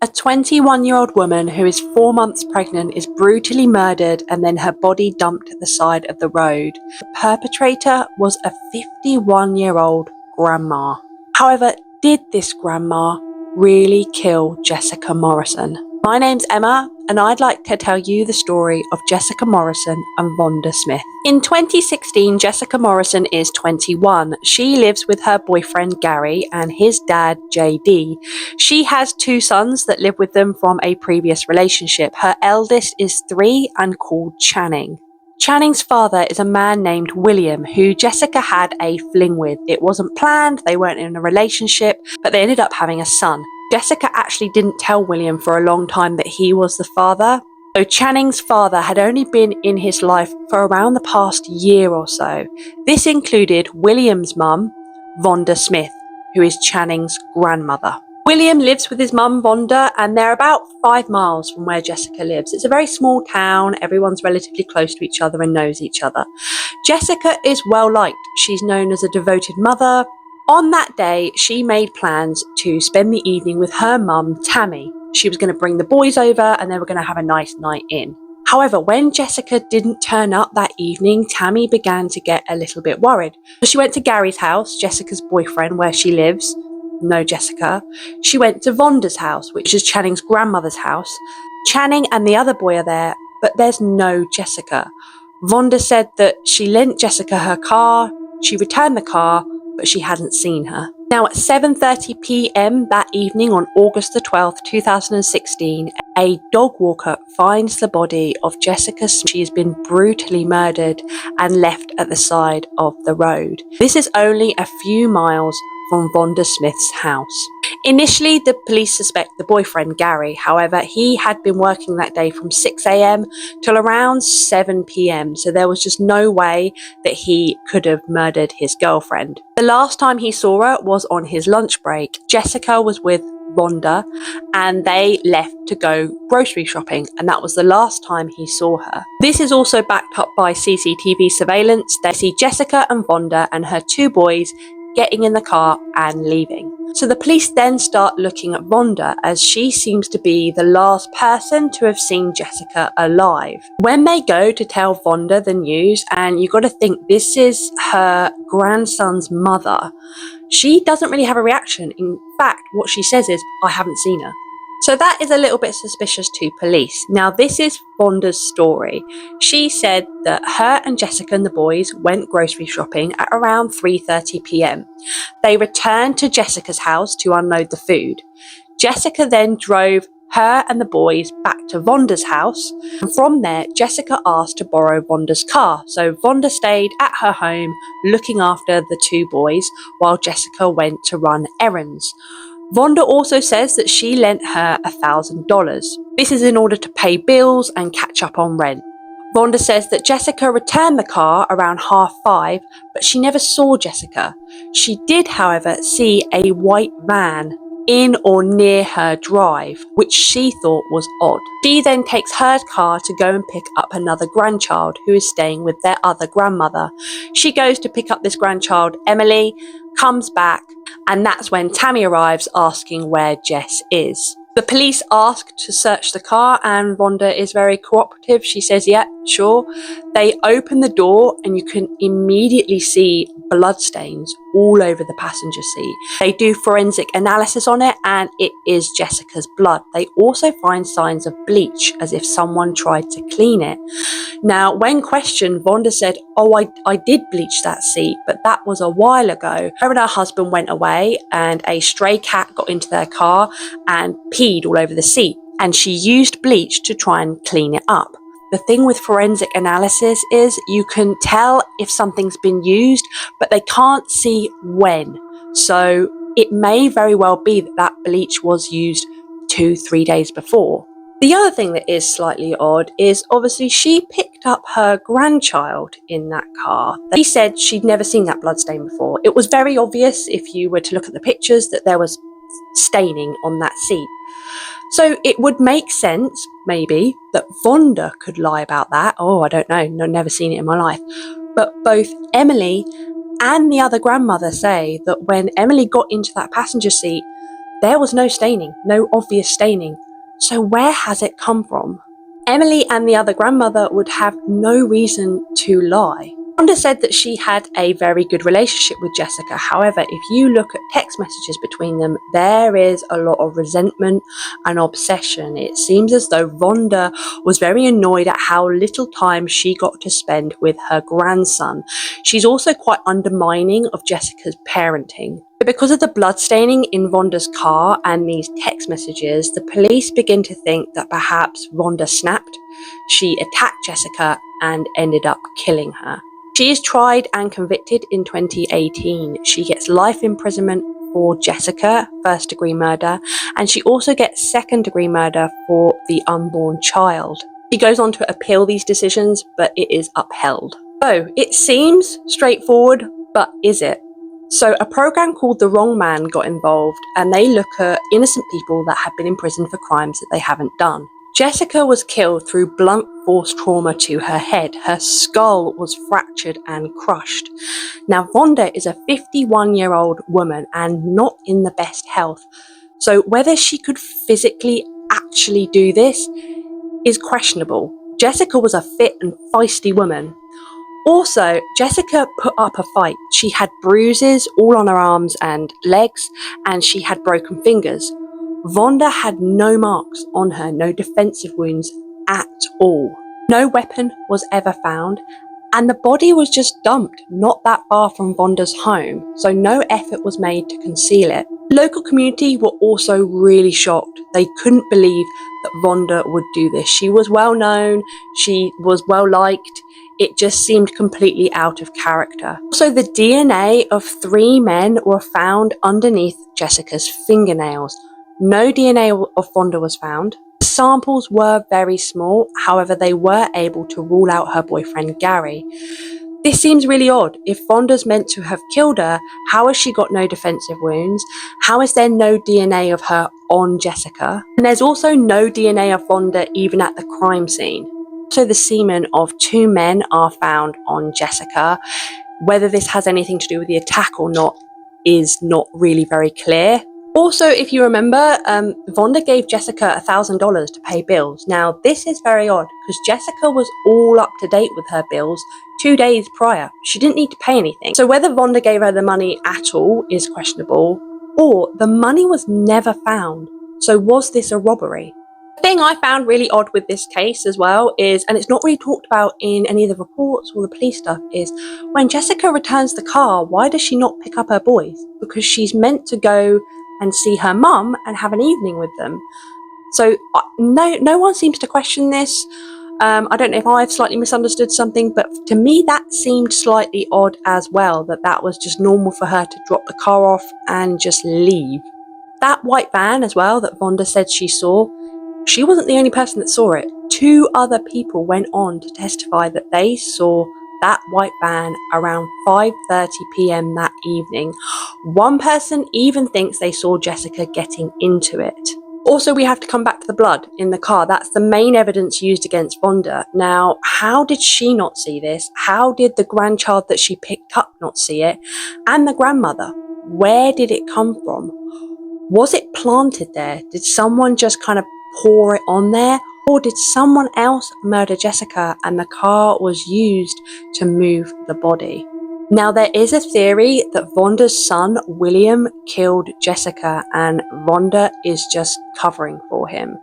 A 21-year-old woman who is 4 months pregnant is brutally murdered and then her body dumped at the side of the road. The perpetrator was a 51-year-old grandma. However, did this grandma really kill Jessica Morrison? My name's Emma, and I'd like to tell you the story of Jessica Morrison and Vonda Smith. In 2016, Jessica Morrison is 21. She lives with her boyfriend Gary and his dad JD. She has 2 sons that live with them from a previous relationship. Her eldest is 3 and called Channing. Channing's father is a man named William, who Jessica had a fling with. It wasn't planned, they weren't in a relationship, but they ended up having a son. Jessica actually didn't tell William for a long time that he was the father. So Channing's father had only been in his life for around the past year or so. This included William's mum, Vonda Smith, who is Channing's grandmother. William lives with his mum, Vonda, and they're about 5 miles from where Jessica lives. It's a very small town, everyone's relatively close to each other and knows each other. Jessica is well liked. She's known as a devoted mother. On that day, she made plans to spend the evening with her mum, Tammy. She was going to bring the boys over and they were going to have a nice night in. However, when Jessica didn't turn up that evening, Tammy began to get a little bit worried. So she went to Gary's house, Jessica's boyfriend, where she lives. No Jessica. She went to Vonda's house, which is Channing's grandmother's house. Channing and the other boy are there, but there's no Jessica. Vonda said that she lent Jessica her car, she returned the car, but she hadn't seen her. Now at 7:30 p.m. that evening on August the 12th, 2016, a dog walker finds the body of Jessica. She has been brutally murdered and left at the side of the road. This is only a few miles from Vonda Smith's house. Initially, the police suspect the boyfriend, Gary. However, he had been working that day from 6 a.m. till around 7 p.m. So there was just no way that he could have murdered his girlfriend. The last time he saw her was on his lunch break. Jessica was with Vonda and they left to go grocery shopping, and that was the last time he saw her. This is also backed up by CCTV surveillance. They see Jessica and Vonda and her 2 boys getting in the car and leaving. So the police then start looking at Vonda, as she seems to be the last person to have seen Jessica alive. When they go to tell Vonda the news, and you've got to think this is her grandson's mother, she doesn't really have a reaction. In fact, what she says is, "I haven't seen her." So that is a little bit suspicious to police. Now, this is Vonda's story. She said that her and Jessica and the boys went grocery shopping at around 3:30 p.m. They returned to Jessica's house to unload the food. Jessica then drove her and the boys back to Vonda's house. And from there, Jessica asked to borrow Vonda's car. So Vonda stayed at her home looking after the 2 boys while Jessica went to run errands. Vonda also says that she lent her $1,000. This is in order to pay bills and catch up on rent. Vonda says that Jessica returned the car around 5:30, but she never saw Jessica. She did, however, see a white van in or near her drive, which she thought was odd. She then takes her car to go and pick up another grandchild who is staying with their other grandmother. She goes to pick up this grandchild, Emily, comes back, and that's when Tammy arrives asking where Jess is. The police ask to search the car and Vonda is very cooperative. She says, yeah, sure. They open the door and you can immediately see bloodstains all over the passenger seat. They do forensic analysis on it and it is Jessica's blood. They also find signs of bleach, as if someone tried to clean it. Now, when questioned, Vonda said, I did bleach that seat, but that was a while ago. Her and her husband went away and a stray cat got into their car and peed all over the seat, and she used bleach to try and clean it up. The thing with forensic analysis is you can tell if something's been used, but they can't see when. So it may very well be that that bleach was used 2-3 days before. The other thing that is slightly odd is obviously she picked up her grandchild in that car. She said she'd never seen that bloodstain before. It was very obvious if you were to look at the pictures that there was staining on that seat. So it would make sense, maybe, that Vonda could lie about that. I don't know, never seen it in my life. But both Emily and the other grandmother say that when Emily got into that passenger seat, there was no staining, no obvious staining. So where has it come from? Emily and the other grandmother would have no reason to lie. Vonda said that she had a very good relationship with Jessica. However, if you look at text messages between them, there is a lot of resentment and obsession. It seems as though Vonda was very annoyed at how little time she got to spend with her grandson. She's also quite undermining of Jessica's parenting. But because of the bloodstaining in Vonda's car and these text messages, the police begin to think that perhaps Vonda snapped. She attacked Jessica and ended up killing her. She is tried and convicted in 2018. She gets life imprisonment for Jessica, first-degree murder, and she also gets second-degree murder for the unborn child. She goes on to appeal these decisions, but it is upheld. So, it seems straightforward, but is it? So, a program called The Wrong Man got involved, and they look at innocent people that have been imprisoned for crimes that they haven't done. Jessica was killed through blunt force trauma to her head. Her skull was fractured and crushed. Now, Vonda is a 51-year-old woman and not in the best health. So whether she could physically actually do this is questionable. Jessica was a fit and feisty woman. Also, Jessica put up a fight. She had bruises all on her arms and legs, and she had broken fingers. Vonda had no marks on her, no defensive wounds at all. No weapon was ever found, and the body was just dumped not that far from Vonda's home, so no effort was made to conceal it. The local community were also really shocked. They couldn't believe that Vonda would do this. She was well known, she was well liked. It just seemed completely out of character. Also, the DNA of 3 men were found underneath Jessica's fingernails. No DNA of Vonda was found. The samples were very small, however they were able to rule out her boyfriend Gary. This seems really odd. If Vonda's meant to have killed her, how has she got no defensive wounds? How is there no DNA of her on Jessica? And there's also no DNA of Vonda even at the crime scene. So the semen of 2 men are found on Jessica. Whether this has anything to do with the attack or not is not really very clear. Also, if you remember, Vonda gave Jessica $1,000 to pay bills. Now, this is very odd because Jessica was all up to date with her bills 2 days prior. She didn't need to pay anything. So whether Vonda gave her the money at all is questionable, or the money was never found. So was this a robbery? The thing I found really odd with this case as well is, and it's not really talked about in any of the reports or the police stuff, is when Jessica returns the car, why does she not pick up her boys? Because she's meant to go and see her mum and have an evening with them. So no one seems to question this. I don't know if I've slightly misunderstood something, but to me that seemed slightly odd as well, that was just normal for her to drop the car off and just leave. That white van as well that Vonda said she saw, she wasn't the only person that saw it. 2 other people went on to testify that they saw that white van around 5:30 p.m. that evening. One person even thinks they saw Jessica getting into it. Also, we have to come back to the blood in the car. That's the main evidence used against Vonda. Now, how did she not see this? How did the grandchild that she picked up not see it? And the grandmother, where did it come from? Was it planted there? Did someone just kind of pour it on there? Or did someone else murder Jessica and the car was used to move the body? Now, there is a theory that Vonda's son, William, killed Jessica and Vonda is just covering for him.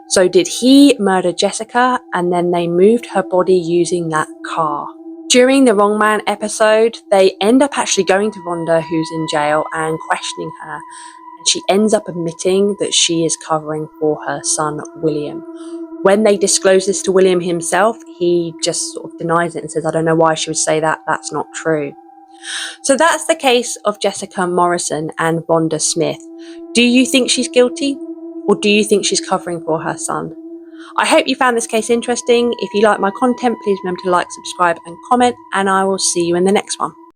So did he murder Jessica and then they moved her body using that car? During the Wrong Man episode, they end up actually going to Vonda, who's in jail, and questioning her. And she ends up admitting that she is covering for her son, William. When they disclose this to William himself, he just sort of denies it and says, I don't know why she would say that, that's not true. So that's the case of Jessica Morrison and Vonda Smith. Do you think she's guilty? Or do you think she's covering for her son? I hope you found this case interesting. If you like my content, please remember to like, subscribe and comment, and I will see you in the next one.